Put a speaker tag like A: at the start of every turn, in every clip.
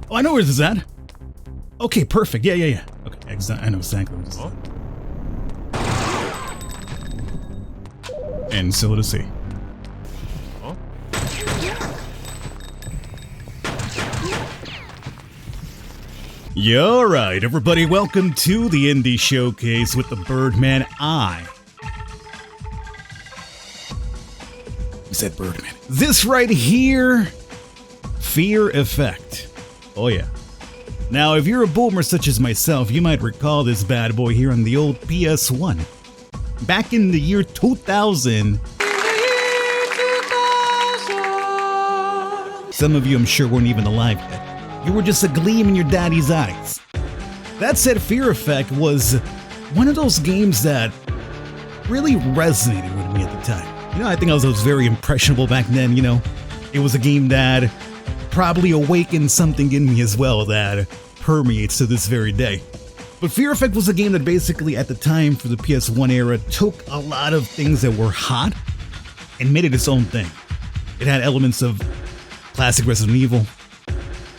A: Oh, I know where this is at. Okay, perfect. Yeah. Okay, I know exactly where this is at. And so to see. Yeah, alright, everybody, welcome to the Indie Showcase with the Birdman Eye. I said Birdman. This right here, Fear Effect. Oh yeah. Now, if you're a boomer such as myself, you might recall this bad boy here on the old PS1. Back in the year 2000. Some of you, I'm sure, weren't even alive yet. You were just a gleam in your daddy's eyes. That said, Fear Effect was one of those games that really resonated with me at the time. You know, I think I was very impressionable back then, you know. It was a game that probably awakened something in me as well that permeates to this very day. But Fear Effect was a game that basically, at the time for the PS1 era, took a lot of things that were hot and made it its own thing. It had elements of classic Resident Evil,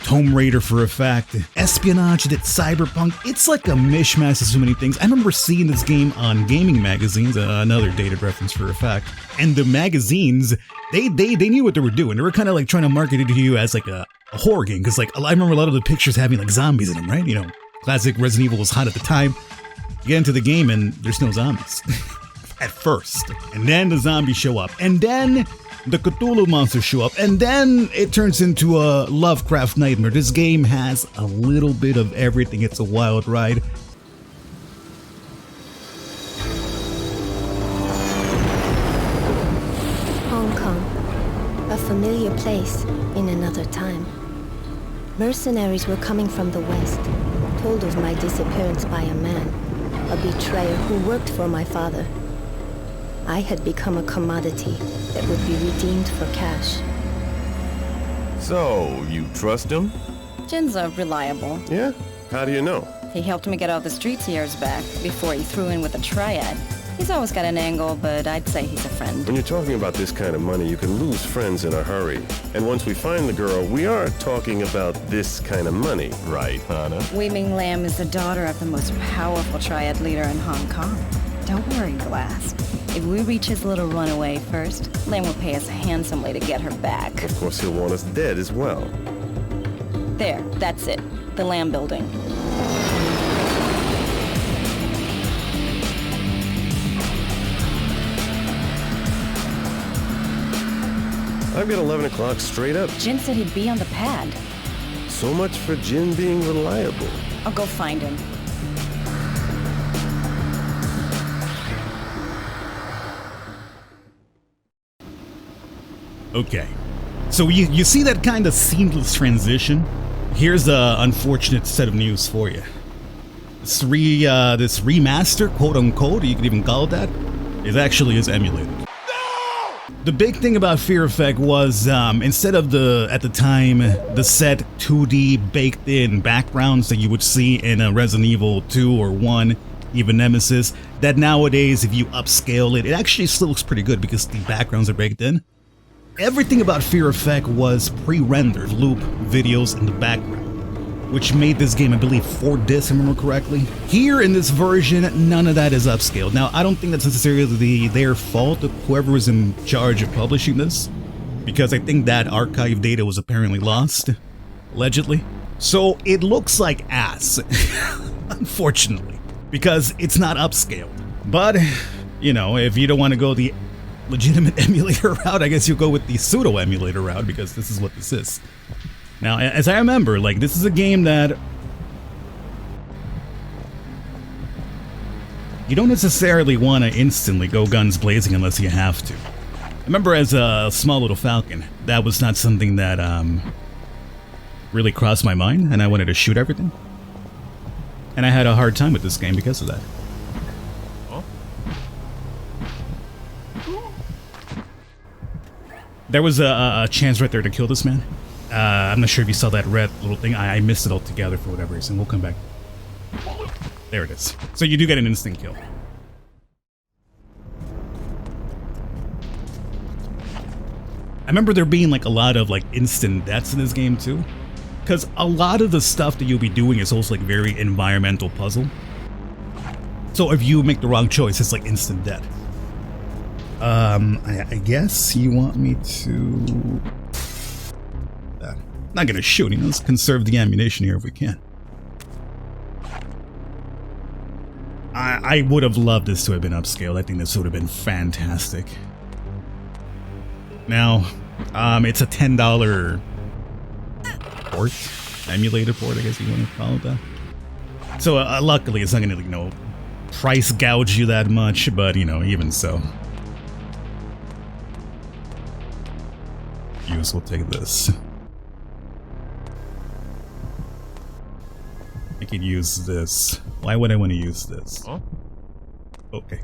A: Tomb Raider for a fact, espionage, that cyberpunk. It's like a mishmash of so many things. I remember seeing this game on gaming magazines, another dated reference for a fact. And the magazines, they knew what they were doing. They were kind of like trying to market it to you as like a horror game. Because like I remember a lot of the pictures having like zombies in them, right? You know, classic Resident Evil was hot at the time. You get into the game and there's no zombies at first. And then the zombies show up. And then the Cthulhu monsters show up, and then it turns into a Lovecraft nightmare. This game has a little bit of everything. It's a wild ride.
B: Hong Kong, a familiar place in another time. Mercenaries were coming from the west, told of my disappearance by a man, a betrayer who worked for my father. I had become a commodity that would be redeemed for cash.
C: So, you trust him?
D: Jin's reliable.
C: Yeah? How do you know?
D: He helped me get out of the streets years back, before he threw in with a triad. He's always got an angle, but I'd say he's a friend.
C: When you're talking about this kind of money, you can lose friends in a hurry. And once we find the girl, we are talking about this kind of money, right, Hana?
D: Weiming Lam is the daughter of the most powerful triad leader in Hong Kong. Don't worry, Glass. If we reach his little runaway first, Lam will pay us handsomely to get her back.
C: Of course, he'll want us dead as well.
D: There, that's it. The Lam building.
C: I've got 11 o'clock straight up.
D: Jin said he'd be on the pad.
C: So much for Jin being reliable.
D: I'll go find him.
A: Okay, so you see that kind of seamless transition? Here's a unfortunate set of news for you. This remaster, quote unquote, you could even call it that, is emulated. No! The big thing about Fear Effect was instead of at the time, the set 2D baked in backgrounds that you would see in a Resident Evil 2 or 1, even Nemesis, that nowadays if you upscale it, it actually still looks pretty good because the backgrounds are baked in. Everything about Fear Effect was pre-rendered loop videos in the background, which made this game, I believe, 4 discs, if I remember correctly. Here in this version, none of that is upscaled. Now, I don't think that's necessarily their fault, of whoever was in charge of publishing this, because I think that archive data was apparently lost, allegedly. So it looks like ass, unfortunately, because it's not upscaled. But, you know, if you don't want to go the legitimate emulator route, I guess you'll go with the pseudo emulator route, because this is what this is. Now, as I remember, like, this is a game that you don't necessarily want to instantly go guns blazing unless you have to. I remember as a small little Falcon, that was not something that really crossed my mind, and I wanted to shoot everything. And I had a hard time with this game because of that. There was a chance right there to kill this man. I'm not sure if you saw that red little thing. I missed it altogether for whatever reason. We'll come back. There it is. So you do get an instant kill. I remember there being like a lot of like instant deaths in this game too. because a lot of the stuff that you'll be doing is also like very environmental puzzle. So if you make the wrong choice, it's like instant death. I guess you want me to... not gonna shoot him. Let's conserve the ammunition here if we can. I would have loved this to have been upscaled. I think this would have been fantastic. Now, it's a $10 port, emulated port, I guess you want to call it that. So luckily, it's not gonna, you know, price gouge you that much, but you know, even so. We'll take this. I could use this. Why would I want to use this? Huh? Okay.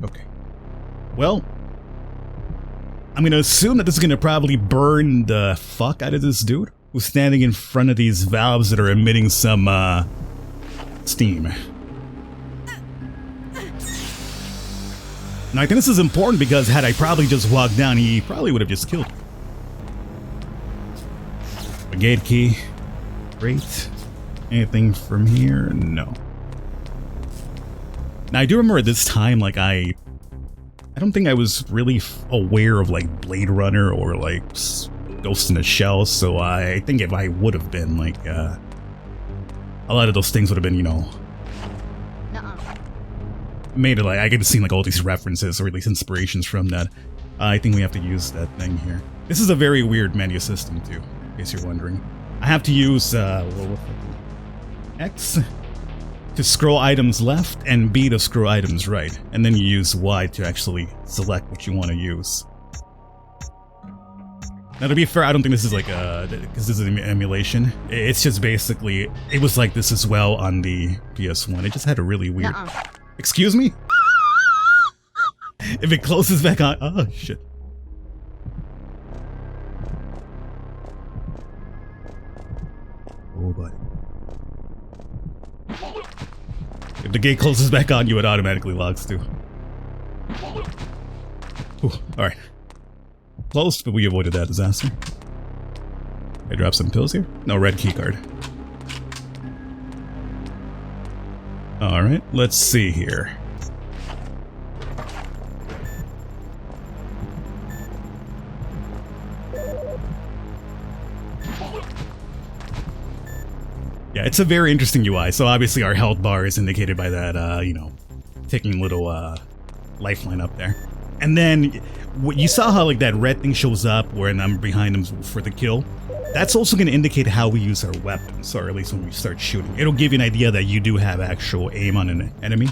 A: Well, I'm gonna assume that this is gonna probably burn the fuck out of this dude who's standing in front of these valves that are emitting some steam. Now I think this is important because had I probably just walked down, he probably would have just killed me. A gate key. Great. Anything from here? No. Now I do remember at this time, like I don't think I was really aware of like Blade Runner or like Ghost in the Shell, so I think if I would have been like a lot of those things would have been, you know, made it like I could have seen like all these references or at least inspirations from that. I think we have to use that thing here. This is a very weird menu system too, in case you're wondering. I have to use X to scroll items left and B to scroll items right, and then you use Y to actually select what you want to use. Now to be fair, I don't think this is like because this is an emulation. It's just basically, it was like this as well on the PS1. It just had a really weird... Excuse me? If it closes back on... Oh, shit. Oh, buddy. If the gate closes back on you, it automatically locks too. Alright. Close, but we avoided that disaster. I drop some pills here? No, red keycard. Alright, let's see here. Yeah, it's a very interesting UI. So obviously our health bar is indicated by that, you know, ticking little lifeline up there. And then you saw how like that red thing shows up when I'm behind him for the kill. That's also going to indicate how we use our weapons, or at least when we start shooting. It'll give you an idea that you do have actual aim on an enemy.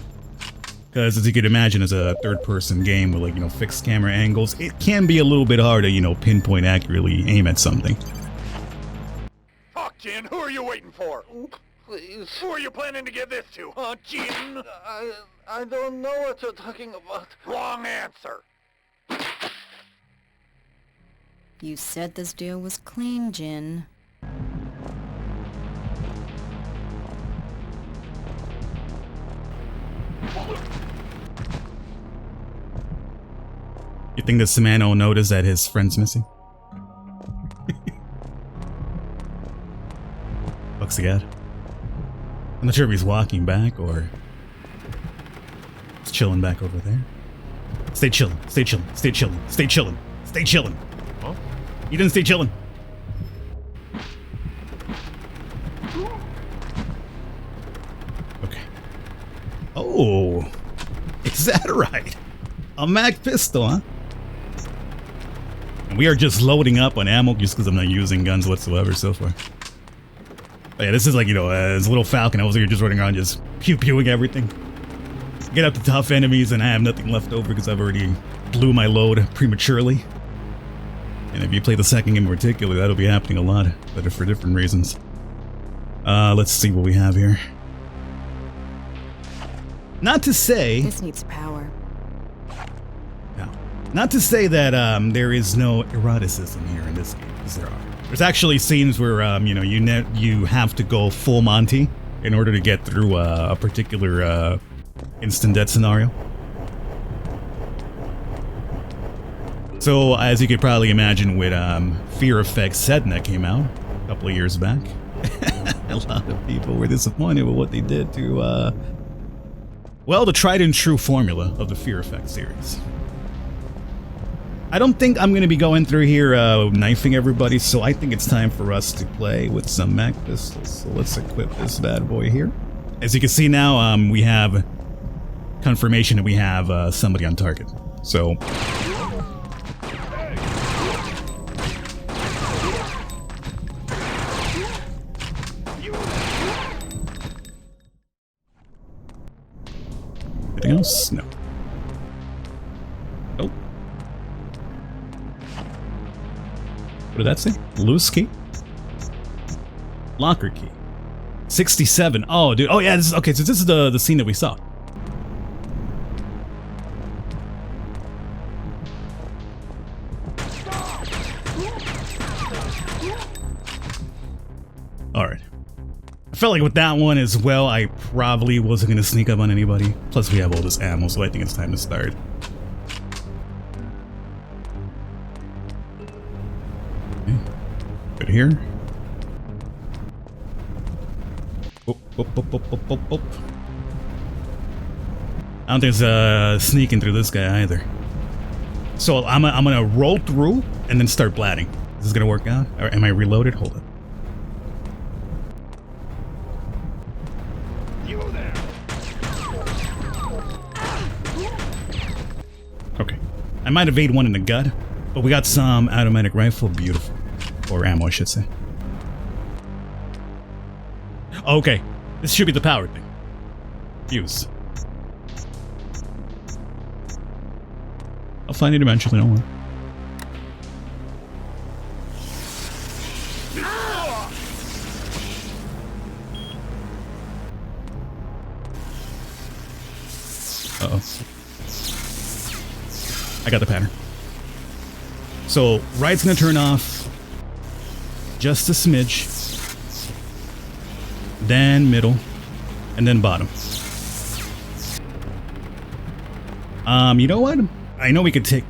A: Because as you can imagine, as a third-person game with like, you know, fixed camera angles, it can be a little bit hard to, you know, pinpoint accurately aim at something.
E: Talk, Jin. Who are you waiting for?
F: Please.
E: Who are you planning to give this to, huh, Jin?
F: I don't know what you're talking about.
E: Wrong answer.
D: You said this deal was clean, Jin.
A: You think this man will notice that his friend's missing? Fuck's he at? I'm not sure if he's walking back or he's chilling back over there. Stay chilling, stay chilling, stay chilling, stay chilling, stay chilling. Huh? He didn't stay chilling. Okay. Oh, is that right? A mag pistol, huh? And we are just loading up on ammo just because I'm not using guns whatsoever so far. But yeah, this is like, you know, as little Falcon, I was here just running around just pew-pewing everything. Get up to tough enemies and I have nothing left over because I've already blew my load prematurely. And if you play the second game in particular, that'll be happening a lot, but for different reasons. Let's see what we have here. Not to say...
D: This needs power.
A: No. Not to say that there is no eroticism here in this game, because there are. There's actually scenes where, you know, you have to go full Monty in order to get through a particular instant death scenario. So, as you could probably imagine with Fear Effect Sedna came out a couple of years back. A lot of people were disappointed with what they did to, well, the tried and true formula of the Fear Effect series. I don't think I'm going to be going through here knifing everybody, so I think it's time for us to play with some mag pistols. So let's equip this bad boy here. As you can see now, we have confirmation that we have somebody on target. So... anything else? No. Oh. What did that say? Loose key? Locker key. 67. Oh, dude. Oh, yeah. This is, okay, so this is the scene that we saw. Alright. I felt like with that one as well, I probably wasn't going to sneak up on anybody. Plus, we have all this ammo, so I think it's time to start. Okay. Good here. Oh, oh, oh, oh, oh, oh, oh. I don't think there's sneaking through this guy either. So I'm gonna roll through and then start blatting. Is this gonna work out? Or am I reloaded? Hold up. Okay. I might evade one in the gut, but we got some automatic rifle. Beautiful. Or ammo, I should say. Okay. This should be the power thing. Fuse. I'll find it eventually, don't worry. Uh-oh. I got the pattern. So, right's gonna turn off just a smidge, then middle, and then bottom. You know what? I know we could take...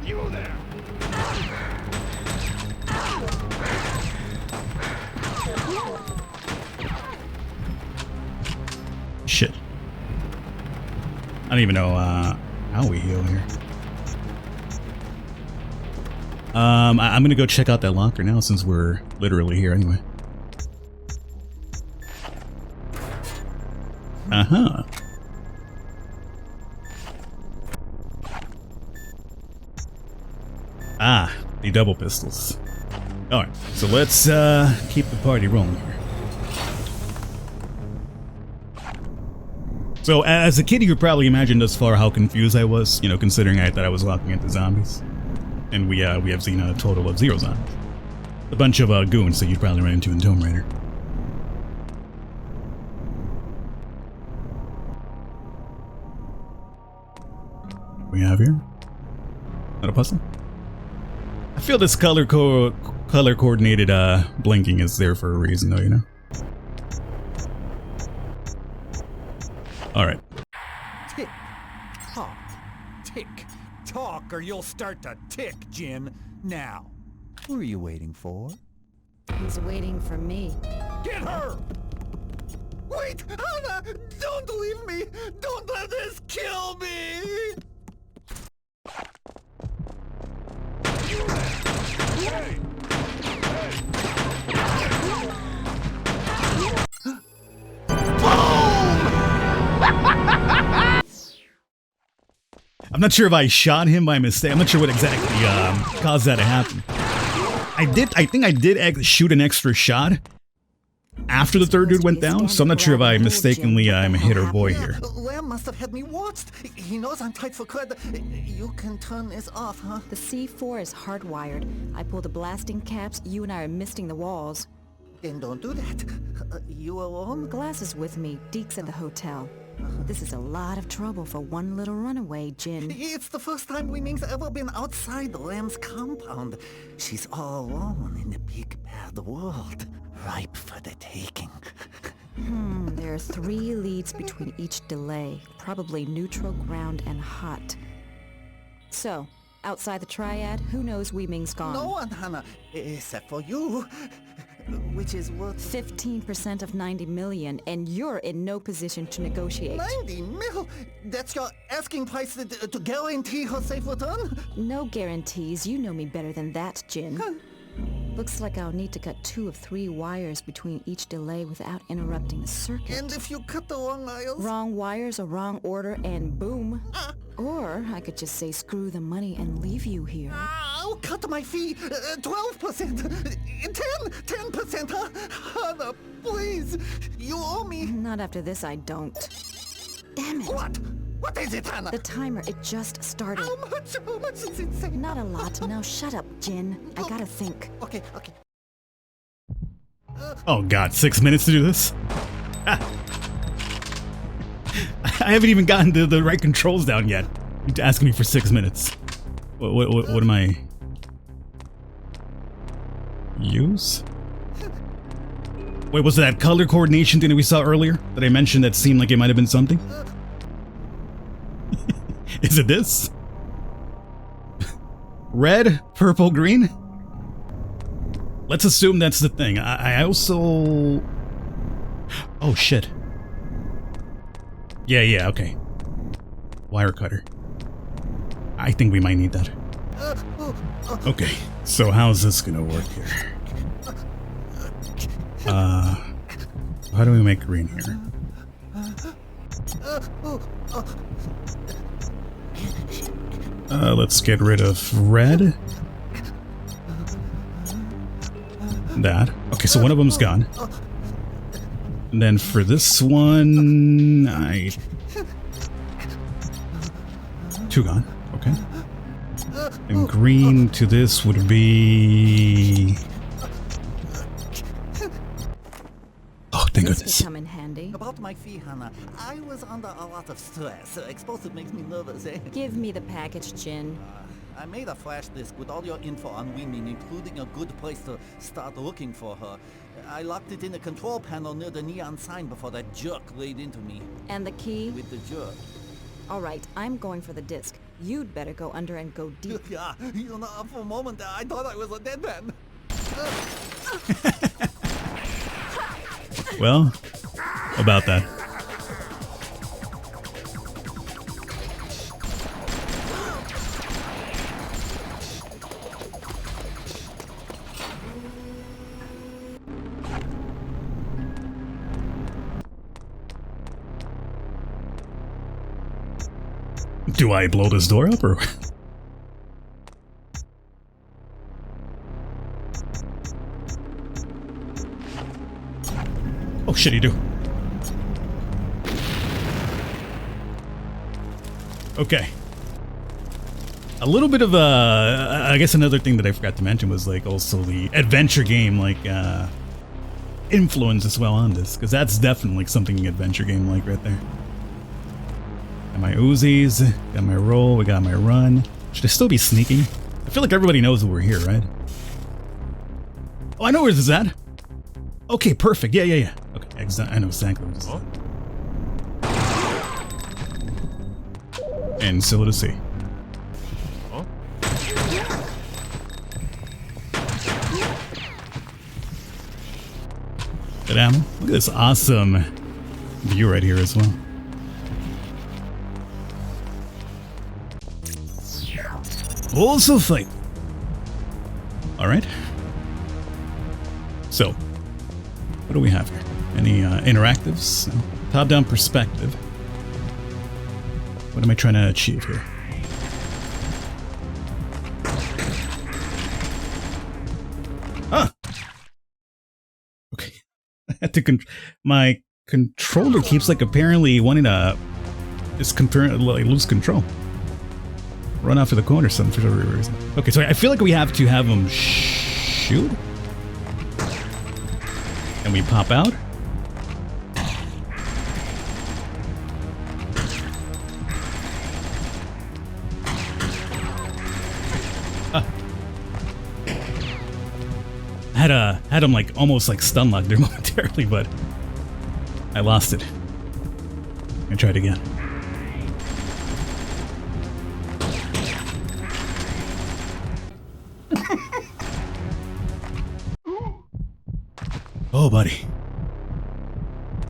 A: Shit. I don't even know how we heal here. I'm gonna go check out that locker now since we're literally here anyway. Uh-huh. Ah, the double pistols. Alright, so let's keep the party rolling here. So as a kid, you could probably imagine thus far how confused I was, you know, considering I thought I was walking into zombies. And we have seen a total of 0 zombies. A bunch of goons that you'd probably run into in Tomb Raider. What we have here? Not a puzzle? I feel this color coordinated blinking is there for a reason though, you know? Alright.
G: Tick tock. Tick tock, or you'll start to tick, Jin. Now, who are you waiting for?
D: He's waiting for me.
G: Get her! Wait! Hana! Don't leave me! Don't let this kill me!
A: I'm not sure if I shot him by mistake. I'm not sure what exactly caused that to happen. I think I did shoot an extra shot after the third dude went down, so I'm not sure if I mistakenly hit her boy here.
F: Lamb must have had me watched. He knows I'm tight for credit. You can turn this off, huh?
D: The C4 is hardwired. I pull the blasting caps, you and I are misting the walls.
F: Then don't do that. You alone?
D: Glass is with me. Deke's at the hotel. This is a lot of trouble for one little runaway, Jin.
F: It's the first time Wei Ming's ever been outside the Lamb's compound. She's all alone in the big bad world, ripe for the taking.
D: There are 3 leads between each delay, probably neutral, ground, and hot. So, outside the triad, who knows Wei Ming's gone?
F: No one, Hana, except for you. which is worth
D: 15% of 90 million, and you're in no position to negotiate.
F: 90 mil. That's your asking price to guarantee her safe return?
D: No guarantees. You know me better than that, Jin. Looks like I'll need to cut 2 of 3 wires between each delay without interrupting the circuit.
F: And if you cut the wrong wires?
D: Wrong wires or wrong order and boom. Or I could just say screw the money and leave you here.
F: I'll cut my fee. 12%. 10%, huh? Hana, please. You owe me.
D: Not after this, I don't. Damn it.
F: What? What is it, Hana?
D: The timer, it just started.
F: How much? How much is it saying?
D: Not a lot. Now shut up, Jin. I gotta think.
F: Okay.
A: Oh god, 6 minutes to do this? I haven't even gotten the right controls down yet. You're asking me for 6 minutes. What am I... Use? Wait, was it that color coordination thing that we saw earlier? That I mentioned that seemed like it might have been something? Is it this? Red, purple, green? Let's assume that's the thing. I also... Oh shit. Yeah, okay. Wire cutter. I think we might need that. Okay, so how's this gonna work here? How do we make green here? Let's get rid of red. That. Okay, so one of them's gone. And then for this one, two gone. Okay. And green to this would be... Oh, thank
D: This
A: goodness.
D: would come in handy.
F: About my fee, Hana, I was under a lot of stress. Explosive makes me nervous, eh?
D: Give me the package, Jin.
F: I made a flash disk with all your info on women, including a good place to start looking for her. I locked it in the control panel near the neon sign before that jerk laid into me.
D: And the key?
F: With the jerk.
D: All right, I'm going for the disc. You'd better go under and go deep.
F: Yeah, you know, for a moment there, I thought I was a dead man.
A: Well, about that. Do I blow this door up or? Oh shit, you do. Okay. A little bit of I guess another thing that I forgot to mention was like also the adventure game like influence as well on this, because that's definitely something an adventure game like right there. Got my Uzis, got my roll, we got my run. Should I still be sneaking? I feel like everybody knows that we're here, right? Oh, I know where this is at. Okay, perfect. Yeah. Okay, I know exactly where this is at. And so to see. Good ammo. Look at this awesome view right here as well. Also fight. Alright. So, what do we have here? Any interactives? No. Top-down perspective. What am I trying to achieve here? Ah! Okay. I had to my controller keeps like apparently wanting to just lose control. Run off to the corner or something for whatever reason. Okay, so I feel like we have to have them shoot. And we pop out. Had him like almost like stun locked there momentarily, but I lost it. I tried again. Oh, buddy.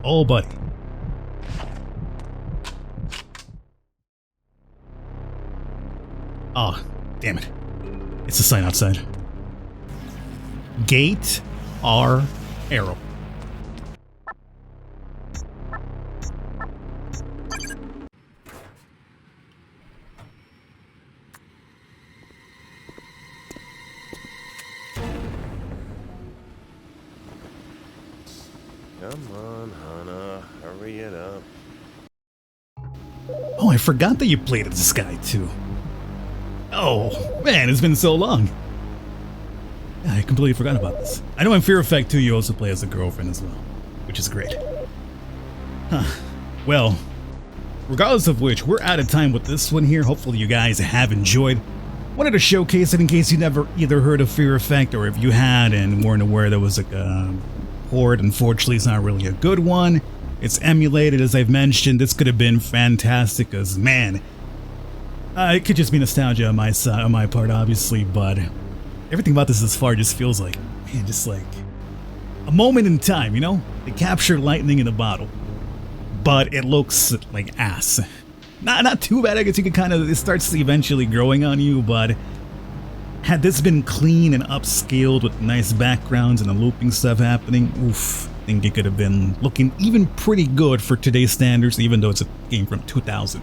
A: Oh, buddy. Oh, damn it. It's a sign outside. Gate R arrow.
C: Come on, Hana. Hurry it up.
A: Oh, I forgot that you played as this guy, too. Oh, man, it's been so long. I completely forgot about this. I know in Fear Effect 2 you also play as a girlfriend as well, which is great. Huh. Well, regardless of which, we're out of time with this one here. Hopefully you guys have enjoyed. Wanted to showcase it in case you never either heard of Fear Effect, or if you had and weren't aware there was like a port. Unfortunately, it's not really a good one. It's emulated, as I've mentioned. This could have been fantastic, because, man, it could just be nostalgia on my part, obviously, but everything about this thus far just feels like, man, just like a moment in time, you know? They captured lightning in a bottle, but it looks like ass. Not too bad. I guess you could kind of, it starts eventually growing on you, but had this been clean and upscaled with nice backgrounds and the looping stuff happening, oof, I think it could have been looking even pretty good for today's standards, even though it's a game from 2000.